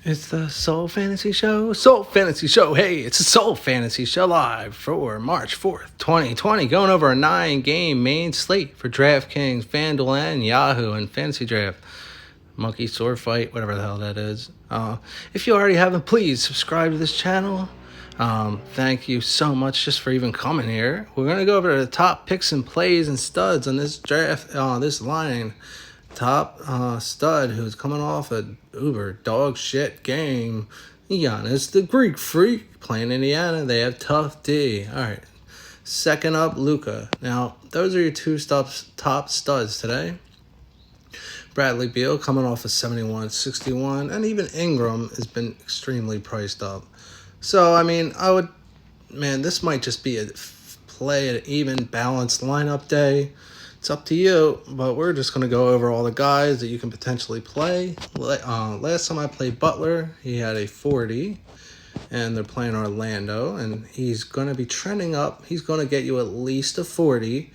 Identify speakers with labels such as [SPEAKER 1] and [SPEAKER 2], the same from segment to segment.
[SPEAKER 1] It's the Soul Fantasy Show. Soul Fantasy Show. Hey, it's a Soul Fantasy Show live for March 4th, 2020. Going over a 9-game main slate for DraftKings, FanDuel, and Yahoo and Fantasy Draft. Monkey Sword Fight, whatever the hell that is. If you already haven't, please subscribe to this channel. Thank you so much just for even coming here. We're going to go over the top picks and plays and studs on this draft, this line. Top stud who's coming off a uber dog shit game. Giannis, the Greek freak, playing Indiana. They have tough D. All right. Second up, Luka. Now, those are your two top studs today. Bradley Beal coming off a 71-61, and even Ingram has been extremely priced up. So, I mean, this might just be a play an even balanced lineup day. It's up to you, but we're just going to go over all the guys that you can potentially play. Last time I played Butler, he had a 40, and they're playing Orlando, and he's going to be trending up. He's going to get you at least a 40,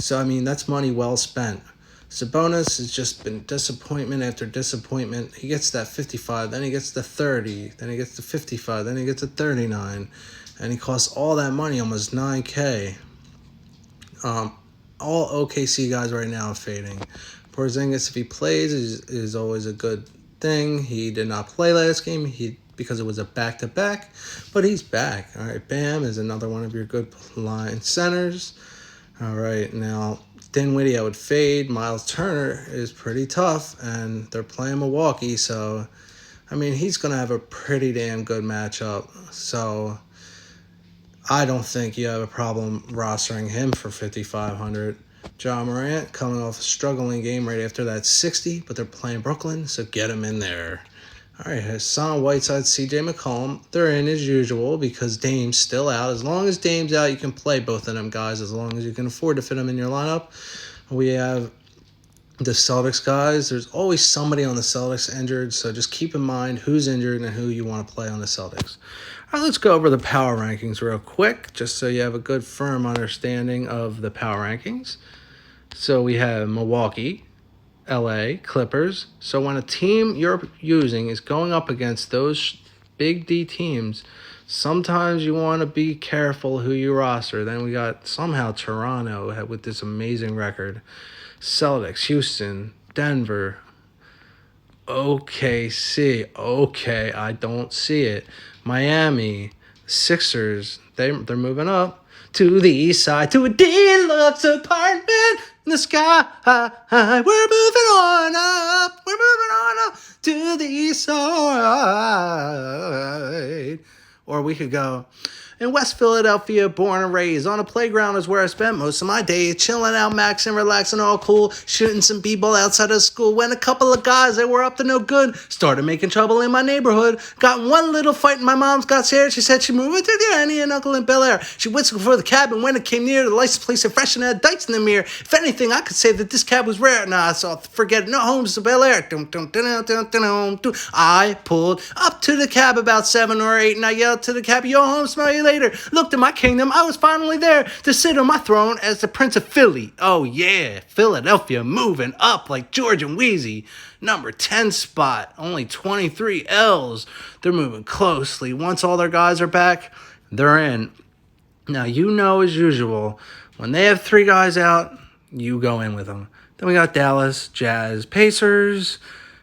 [SPEAKER 1] so, I mean, that's money well spent. Sabonis has just been disappointment after disappointment. He gets that 55, then he gets the 30, then he gets the 55, then he gets the 39, and he costs all that money, almost $9K. All OKC guys right now are fading. Porzingis, if he plays, is always a good thing. He did not play last game because it was a back-to-back, but he's back. All right, Bam is another one of your good line centers. All right, now Dinwiddie I would fade. Miles Turner is pretty tough, and they're playing Milwaukee, so, I mean, he's going to have a pretty damn good matchup. So I don't think you have a problem rostering him for 5,500. John Morant coming off a struggling game right after that 60, but they're playing Brooklyn, so get him in there. All right, Hassan Whiteside, CJ McCollum, they're in as usual because Dame's still out. As long as Dame's out, you can play both of them guys as long as you can afford to fit them in your lineup. We have the Celtics guys. There's always somebody on the Celtics injured, so just keep in mind who's injured and who you want to play on the Celtics. All right, let's go over the power rankings real quick, just so you have a good, firm understanding of the power rankings. So we have Milwaukee, LA, Clippers. So when a team you're using is going up against those big D teams, sometimes you want to be careful who you roster. Then we got somehow Toronto with this amazing record. Celtics, Houston, Denver, OKC. Okay, I don't see it. Miami, Sixers, they're moving up to the east side to a deluxe apartment in the sky. We're moving on up. We're moving on up to the east side. Or we could go in West Philadelphia, born and raised. On a playground is where I spent most of my days, chilling out, maxing, relaxing, all cool, shooting some b-ball outside of school. When a couple of guys that were up to no good started making trouble in my neighborhood. Got in one little fight and my mom's got scared. She said she moved to the auntie and uncle in Bel Air. She whistled for the cab, and when it came near, the license plate said fresh and had dice in the mirror. If anything, I could say that this cab was rare. Nah, so forget it. No homes to Bel Air. I pulled up to the cab about 7 or 8, and I yelled to the cab, "Yo, home, smell you later." Looked at my kingdom, I was finally there to sit on my throne as the Prince of Philly. Oh yeah, Philadelphia moving up like George and Wheezy. Number 10 spot, only 23 L's. They're moving closely. Once all their guys are back, they're in. Now, you know as usual, when they have 3 guys out, you go in with them. Then we got Dallas, Jazz, Pacers,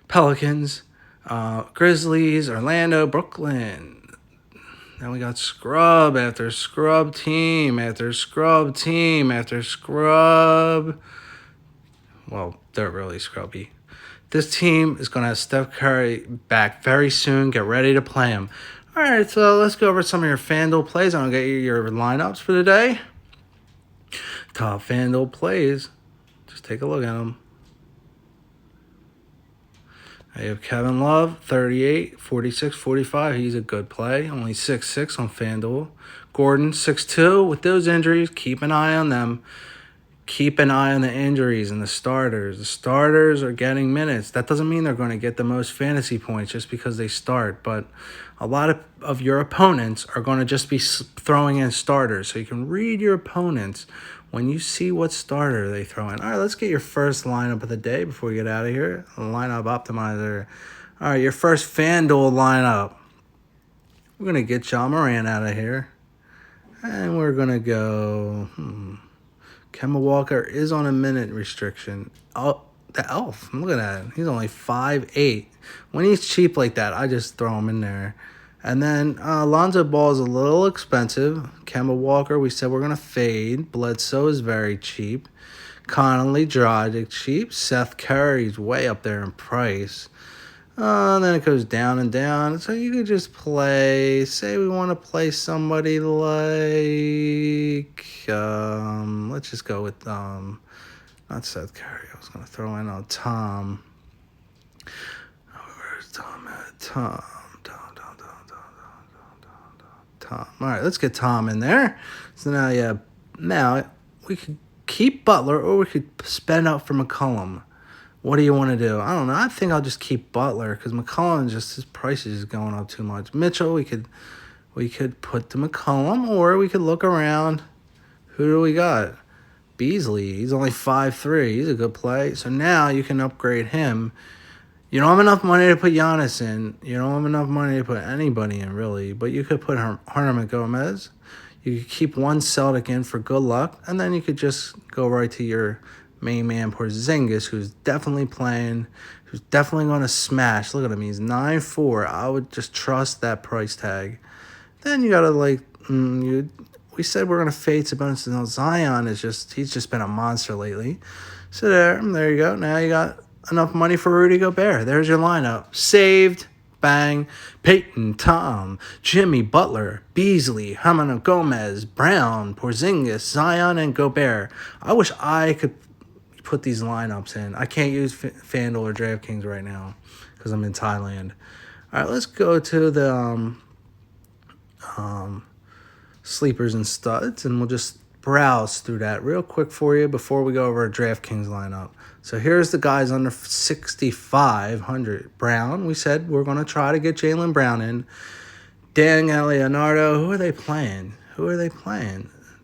[SPEAKER 1] Pelicans, Grizzlies, Orlando, Brooklyn. Then we got scrub after scrub team after scrub team after scrub. Well, they're really scrubby. This team is going to have Steph Curry back very soon. Get ready to play him. All right, so let's go over some of your FanDuel plays. I'm going to get you your lineups for the day. Top FanDuel plays. Just take a look at them. I have Kevin Love, 38, 46, 45. He's a good play. Only 6'6" on FanDuel. Gordon, 6'2". With those injuries, keep an eye on them. Keep an eye on the injuries and the starters. The starters are getting minutes. That doesn't mean they're going to get the most fantasy points just because they start. But a lot of your opponents are going to just be throwing in starters. So you can read your opponents when you see what starter they throw in. All right, let's get your first lineup of the day before we get out of here. The lineup optimizer. All right, your first FanDuel lineup. We're going to get John Moran out of here. And we're going to go... Kemba Walker is on a minute restriction. Oh, the elf. Look at that. He's only 5'8". When he's cheap like that, I just throw him in there. And then Lonzo Ball is a little expensive. Kemba Walker, we said we're going to fade. Bledsoe is very cheap. Connolly, Dragic, cheap. Seth Curry's way up there in price. Then it goes down and down. So you could just play, say we want to play somebody like, let's just go with, not Seth Curry. I was going to throw in Tom. Where's Tom at? Tom. All right, let's get Tom in there. So now we could keep Butler or we could spend up for McCollum. What do you want to do? I don't know. I think I'll just keep Butler because McCollum his price is just going up too much. Mitchell, we could put to McCollum or we could look around. Who do we got? Beasley. He's only 5'3". He's a good play. So now you can upgrade him. You don't have enough money to put Giannis in. You don't have enough money to put anybody in, really. But you could put Hernan Gomez. You could keep one Celtic in for good luck. And then you could just go right to your main man, Porzingis, who's definitely playing, who's definitely going to smash. Look at him. He's 9'4". I would just trust that price tag. Then you got to, we said we're going to fade Sabonis. No, Zion he's just been a monster lately. So there you go. Now you got enough money for Rudy Gobert. There's your lineup. Saved. Bang. Peyton, Tom, Jimmy Butler, Beasley, Hernan Gomez, Brown, Porzingis, Zion, and Gobert. I wish I could put these lineups in. I can't use FanDuel or DraftKings right now because I'm in Thailand. All right, let's go to the sleepers and studs, and we'll just browse through that real quick for you before we go over a DraftKings lineup. So here's the guys under 6,500. Brown, we said we're going to try to get Jaylen Brown in. Dan and Leonardo, who are they playing?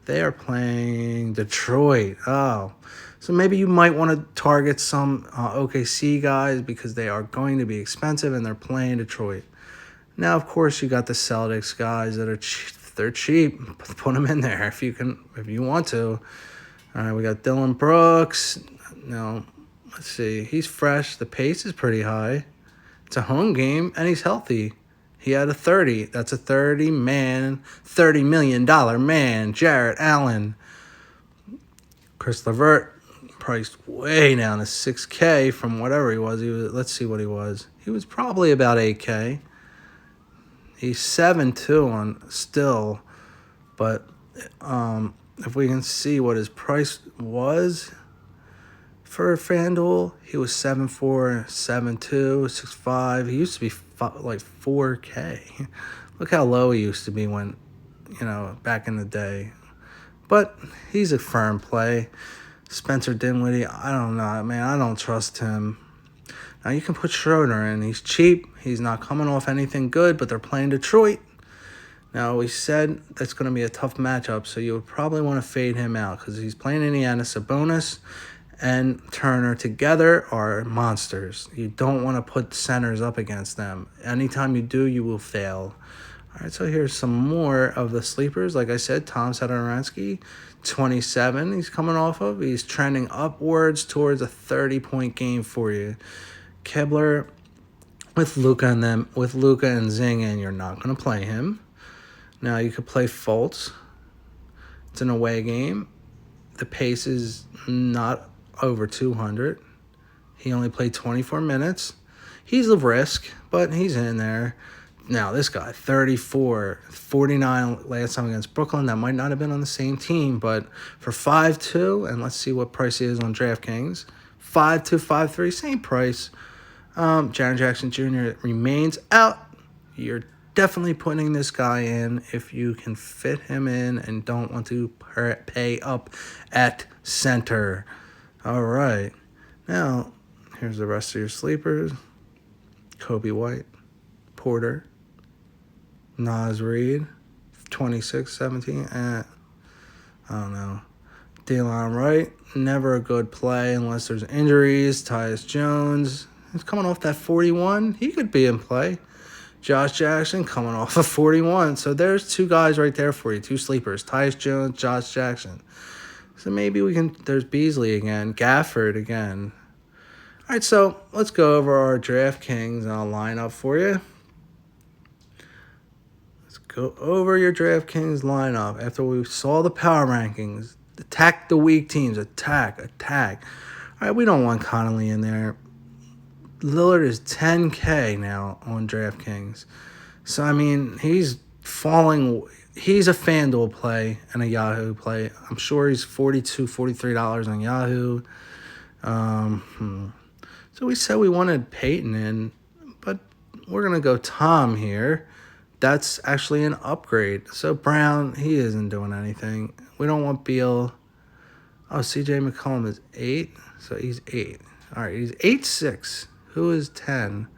[SPEAKER 1] They are playing Detroit. Oh, so maybe you might want to target some OKC guys because they are going to be expensive and they're playing Detroit. Now, of course, you got the Celtics guys that are they're cheap. Put them in there if you want to. All right, we got Dylan Brooks. No, let's see. He's fresh. The pace is pretty high. It's a home game, and he's healthy. He had a 30. That's a $30 million man. Jarrett Allen. Chris LeVert, priced way down to $6K from whatever he was. Let's see what he was. He was probably about $8K. He's 7'2" on still, but if we can see what his price was for FanDuel, he was 7'4", 7'2", 6'5". He used to be like 4K. Look how low he used to be when, back in the day. But he's a firm play. Spencer Dinwiddie, I don't know, man. I don't trust him. Now, you can put Schroeder in. He's cheap. He's not coming off anything good, but they're playing Detroit. Now, we said that's going to be a tough matchup, so you would probably want to fade him out because he's playing Indiana. Sabonis and Turner together are monsters. You don't want to put centers up against them. Anytime you do, you will fail. All right, so here's some more of the sleepers. Like I said, Tom Satoransky, 27 he's coming off of. He's trending upwards towards a 30-point game for you. Kebler with Luka and Zing in, you're not going to play him. Now you could play Fultz. It's an away game. The pace is not over 200. He only played 24 minutes. He's a risk, but he's in there. Now this guy, 34, 49 last time against Brooklyn. That might not have been on the same team, but for 5'2", and let's see what price he is on DraftKings. 5'2", 5'3", same price. Jaren Jackson Jr. remains out. You're definitely putting this guy in if you can fit him in and don't want to pay up at center. All right. Now, here's the rest of your sleepers. Kobe White, Porter, Naz Reid, 26, 17. I don't know. Delon Wright, never a good play unless there's injuries. Tyus Jones, He's coming off that 41. He could be in play. Josh Jackson coming off of 41. So there's two guys right there for you, two sleepers. Tyus Jones, Josh Jackson. So maybe we can, there's Beasley again, Gafford again. All right, so let's go over our DraftKings lineup for you. Let's go over your DraftKings lineup after we saw the power rankings. Attack the weak teams. Attack. All right, we don't want Connolly in there. Lillard is 10K now on DraftKings. So, I mean, he's falling. He's a FanDuel play and a Yahoo play. I'm sure he's $42, $43 on Yahoo. So we said we wanted Peyton in, but we're going to go Tom here. That's actually an upgrade. So Brown, he isn't doing anything. We don't want Beal. Oh, CJ McCollum is 8. So he's 8. All right, he's 8-6. Who is 10?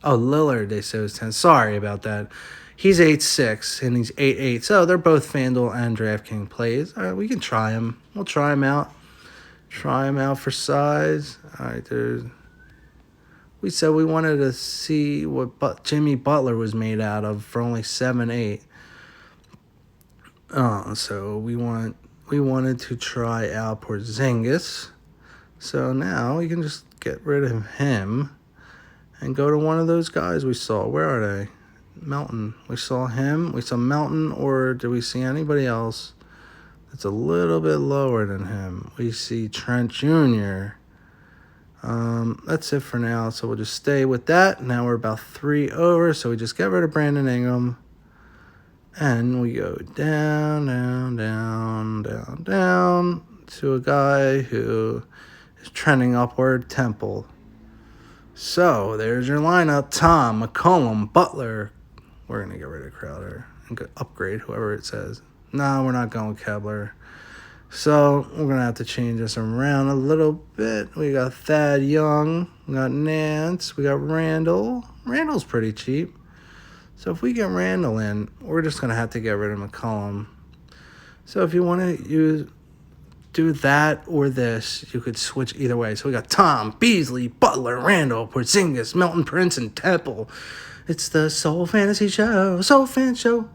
[SPEAKER 1] Oh, Lillard, they say, was 10. Sorry about that. He's 8-6, and he's 8-8. So they're both FanDuel and DraftKings plays. All right, we can try him. We'll try him out. Try him out for size. All right, we said we wanted to see what Jimmy Butler was made out of for only 7-8. So we wanted to try out Porzingis. So now we can just get rid of him and go to one of those guys we saw. Where are they? Melton. We saw him. We saw Melton, or did we see anybody else that's a little bit lower than him? We see Trent Jr. That's it for now. So we'll just stay with that. Now we're about 3 over. So we just get rid of Brandon Ingram. And we go down to a guy who is trending upward, Temple. So there's your lineup. Tom, McCollum, Butler. We're going to get rid of Crowder and upgrade whoever it says. No, we're not going with Kepler. So we're going to have to change this around a little bit. We got Thad Young. We got Nance. We got Randall. Randall's pretty cheap. So if we get Randall in, we're just going to have to get rid of McCollum. So if you want to do that or this, you could switch either way. So we got Tom, Beasley, Butler, Randall, Porzingis, Melton, Prince, and Temple. It's the Soul Fantasy Show. Soul Fan Show.